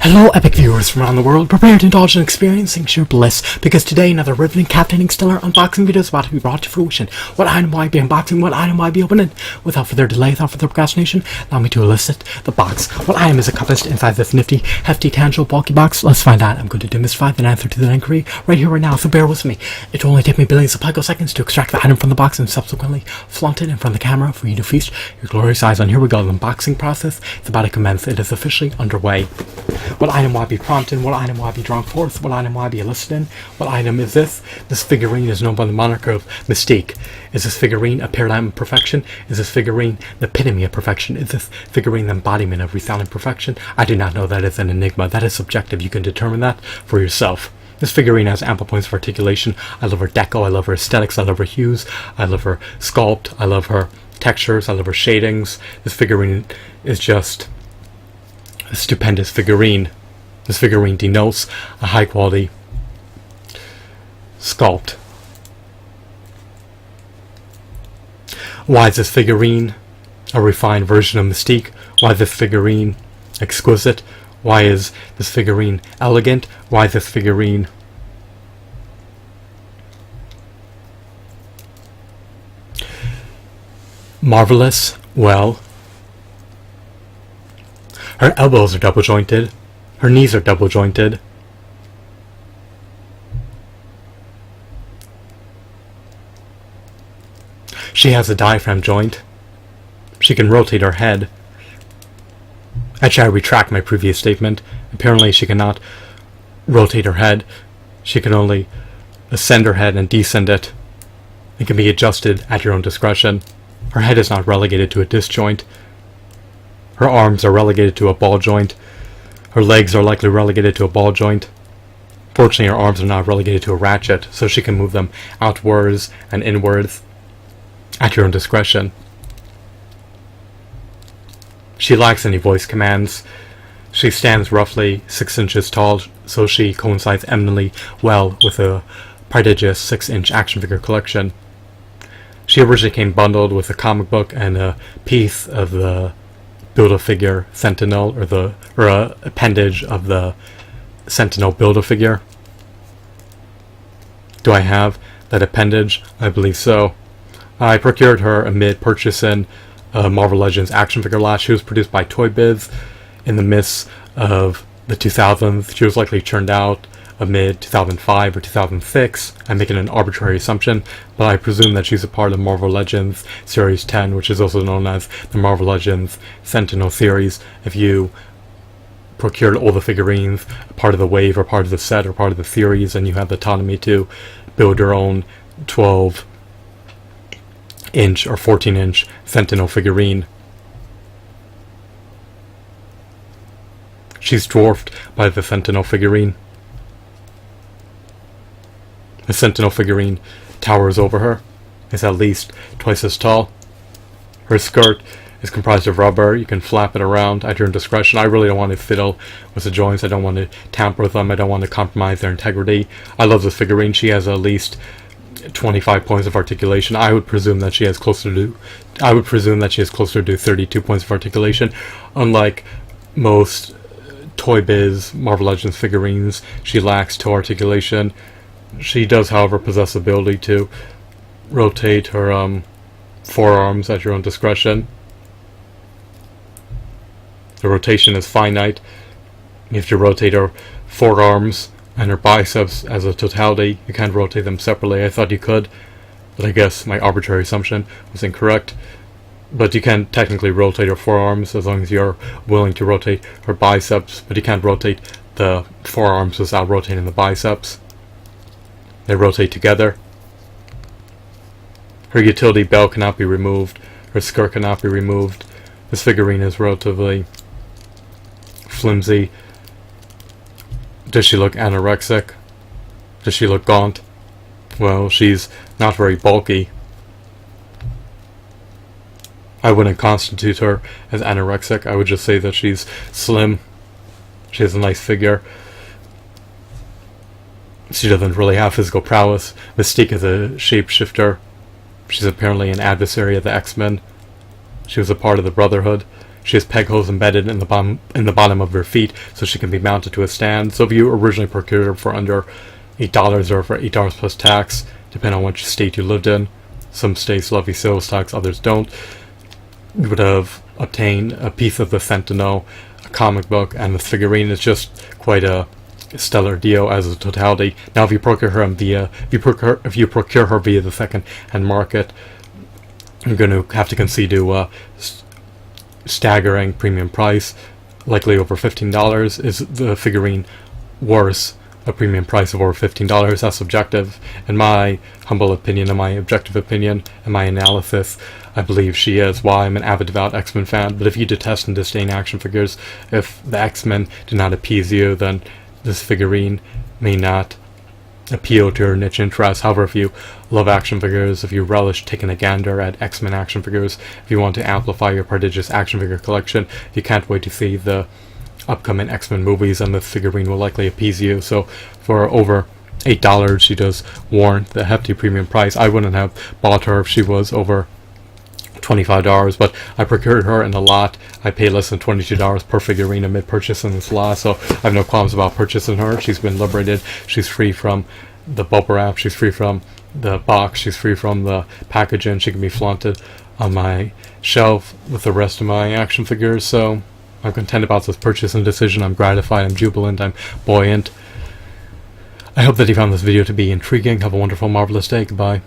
Hello, epic viewers from around the world. Prepare to indulge in experiencing sheer bliss, because today another riveting, captivating, stellar unboxing video is about to be brought to fruition. What item will I be unboxing? What item will I be opening? Without further delay, without further procrastination, allow me to elicit the box. What item is encompassed inside this nifty, hefty, tangible, bulky box? Let's find out. I'm going to demystify the answer to that inquiry right here, right now, so bear with me. It will only take me billions of picoseconds to extract the item from the box and subsequently flaunt it in front of the camera for you to feast your glorious eyes on. Here we go. The unboxing process is about to commence. It is officially underway. What item will I be prompting? What item will I be drawn forth? What item will I be eliciting? What item is this? This figurine is known by the moniker of Mystique. Is this figurine a paradigm of perfection? Is this figurine the epitome of perfection? Is this figurine the embodiment of resounding perfection? I do not know. That is an enigma. That is subjective. You can determine that for yourself. This figurine has ample points of articulation. I love her deco. I love her aesthetics. I love her hues. I love her sculpt. I love her textures. I love her shadings. This figurine is just a stupendous figurine. This figurine denotes a high quality sculpt. Why is this figurine a refined version of Mystique? Why is this figurine exquisite? Why is this figurine elegant? Why is this figurine marvelous? Well, her elbows are double jointed. Her knees are double jointed. She has a diaphragm joint. She can rotate her head. Actually, I retract my previous statement. Apparently, she cannot rotate her head. She can only ascend her head and descend it. It can be adjusted at your own discretion. Her head is not relegated to a disc joint. Her arms are relegated to a ball joint. Her legs are likely relegated to a ball joint. Fortunately, her arms are not relegated to a ratchet, so she can move them outwards and inwards at your own discretion. She lacks any voice commands. She stands roughly 6 inches tall, so she coincides eminently well with a prodigious 6-inch action figure collection. She originally came bundled with a comic book and a piece of the Build-A-Figure Sentinel, or a appendage of the Sentinel Build-A-Figure. Do I have that appendage? I believe so. I procured her amid purchasing Marvel Legends action figure lot. She was produced by Toy Biz in the midst of the 2000s. She was likely churned out amid 2005 or 2006. I'm making an arbitrary assumption, but I presume that she's a part of Marvel Legends Series 10, which is also known as the Marvel Legends Sentinel series. If you procured all the figurines, part of the wave or part of the set or part of the series, and you have the autonomy to build your own 12-inch or 14-inch Sentinel figurine. She's dwarfed by the Sentinel figurine. The Sentinel figurine towers over her. It's at least twice as tall. Her skirt is comprised of rubber. You can flap it around at your own discretion. I really don't want to fiddle with the joints. I don't want to tamper with them. I don't want to compromise their integrity. I love this figurine. She has at least 25 points of articulation. I would presume that she has closer to 32 points of articulation. Unlike most Toy Biz Marvel Legends figurines, she lacks toe articulation. She does, however, possess the ability to rotate her forearms at your own discretion. The rotation is finite. You have to rotate her forearms and her biceps as a totality. You can't rotate them separately. I thought you could, but I guess my arbitrary assumption was incorrect. But you can technically rotate her forearms as long as you're willing to rotate her biceps, but you can't rotate the forearms without rotating the biceps. They rotate together. Her utility belt cannot be removed. Her skirt cannot be removed. This figurine is relatively flimsy. Does she look anorexic? Does she look gaunt? Well, she's not very bulky. I wouldn't constitute her as anorexic. I would just say that she's slim. She has a nice figure. She doesn't really have physical prowess. Mystique is a shapeshifter. She's apparently an adversary of the X-Men. She was a part of the Brotherhood. She has peg holes embedded in the bottom of her feet, so she can be mounted to a stand. So if you originally procured her for under $8 or for $8 plus tax, depending on which state you lived in, some states levy sales tax, others don't, you would have obtained a piece of the Sentinel, a comic book, and the figurine. Is just quite a stellar deal as a totality. Now, if you procure her via the second-hand market, you're going to have to concede to a staggering premium price, likely over $15. Is the figurine worth a premium price of over $15? That's subjective. In my humble opinion, in my objective opinion, in my analysis, I believe she is. Why? I'm an avid devout X-Men fan, but if you detest and disdain action figures, if the X-Men do not appease you, then this figurine may not appeal to your niche interests. However, if you love action figures, if you relish taking a gander at X-Men action figures, if you want to amplify your prodigious action figure collection, you can't wait to see the upcoming X-Men movies, and this figurine will likely appease you. So for over $8, she does warrant the hefty premium price. I wouldn't have bought her if she was over $25, but I procured her in a lot. I paid less than $22 per figurine amid purchasing this lot, so I have no qualms about purchasing her. She's been liberated. She's free from the bubble wrap. She's free from the box. She's free from the packaging. She can be flaunted on my shelf with the rest of my action figures. So I'm content about this purchasing decision. I'm gratified. I'm jubilant. I'm buoyant. I hope that you found this video to be intriguing. Have a wonderful, marvelous day. Goodbye.